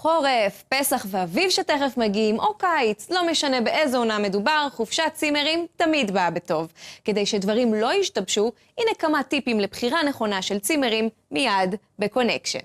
חורף, פסח ואביב שתכף מגיעים, או קיץ, לא משנה באיזו עונה מדובר, חופשת צימרים תמיד באה בטוב. כדי שדברים לא ישתבשו, הנה כמה טיפים לבחירה נכונה של צימרים מיד בקונקשן.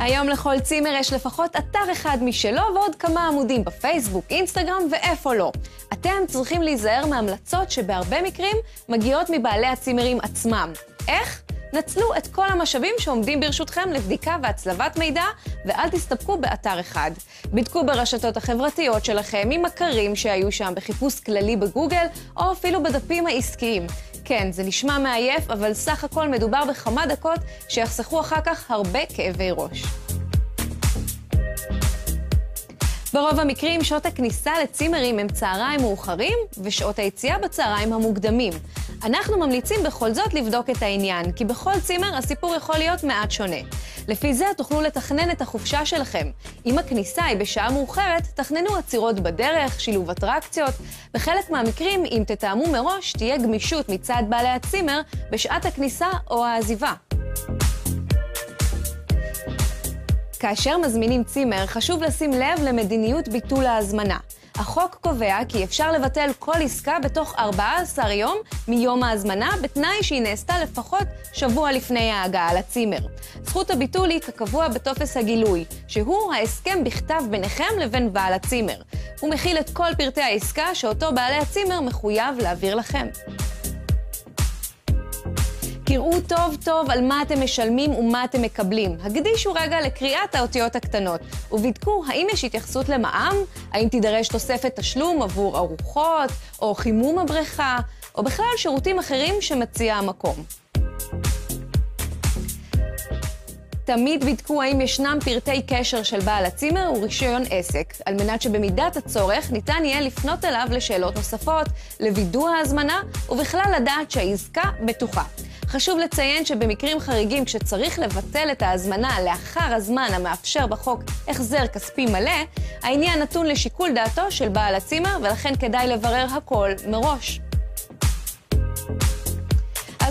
היום לכל צימר יש לפחות אתר אחד משלו ועוד כמה עמודים בפייסבוק, אינסטגרם ואיפה לא. אתם צריכים להיזהר מהמלצות שבהרבה מקרים מגיעות מבעלי הצימרים עצמם. איך? נצלו את כל המשאבים שעומדים ברשותכם לבדיקה והצלבת מידע, ואל תסתפקו באתר אחד. בדקו ברשתות החברתיות שלכם עם מכרים שהיו שם בחיפוש כללי בגוגל, או אפילו בדפים העסקיים. כן, זה נשמע מעייף, אבל סך הכל מדובר בכמה דקות שיחסכו אחר כך הרבה כאבי ראש. ברוב המקרים שעות הכניסה לצימרים הם צהריים מאוחרים ושעות היציאה בצהריים המוקדמים. אנחנו ממליצים בכל זאת לבדוק את העניין, כי בכל צימר הסיפור יכול להיות מעט שונה. לפי זה תוכלו לתכנן את החופשה שלכם. אם הכניסה היא בשעה מאוחרת, תכננו עצירות בדרך, שילוב אטרקציות. בחלק מהמקרים, אם תתאמו מראש, תהיה גמישות מצד בעלי הצימר בשעת הכניסה או העזיבה. כאשר מזמינים צימר, חשוב לשים לב למדיניות ביטול ההזמנה. החוק קובע כי אפשר לבטל כל עסקה בתוך 14 יום מיום ההזמנה, בתנאי שהיא נעשתה לפחות שבוע לפני ההגעה לצימר. זכות הביטול היא כקבוע בטופס הגילוי, שהוא ההסכם בכתב ביניכם לבין בעל הצימר. הוא מכיל את כל פרטי העסקה שאותו בעלי הצימר מחויב להעביר לכם. קראו טוב טוב על מה אתם משלמים ומה אתם מקבלים. הקדישו רגע לקריאת האותיות הקטנות, ובדקו האם יש התייחסות למע"מ, האם תידרש תוספת תשלום עבור ארוחות, או חימום הבריכה, או בכלל שירותים אחרים שמציע המקום. תמיד בדקו האם ישנם פרטי קשר של בעל הצימר ורישיון עסק, על מנת שבמידת הצורך ניתן יהיה לפנות אליו לשאלות נוספות, לוידוא ההזמנה, ובכלל לדעת שהעסקה בטוחה. חשוב לציין שבמקרים חריגים כשצריך לבטל את ההזמנה לאחר הזמן המאפשר בחוק החזר כספי מלא, העניין נתון לשיקול דעתו של בעל הצימר, ולכן כדאי לברר הכל מראש.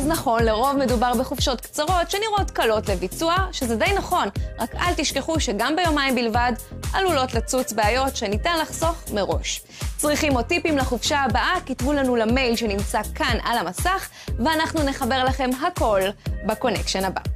אז נכון, לרוב מדובר בחופשות קצרות שנראות קלות לביצוע, שזה די נכון, רק אל תשכחו שגם ביומיים בלבד עלולות לצוץ בעיות שניתן לחסוך מראש. צריכים עוד טיפים לחופשה הבאה? כתבו לנו למייל שנמצא כאן על המסך, ואנחנו נחבר לכם הכל בקונקשן הבא.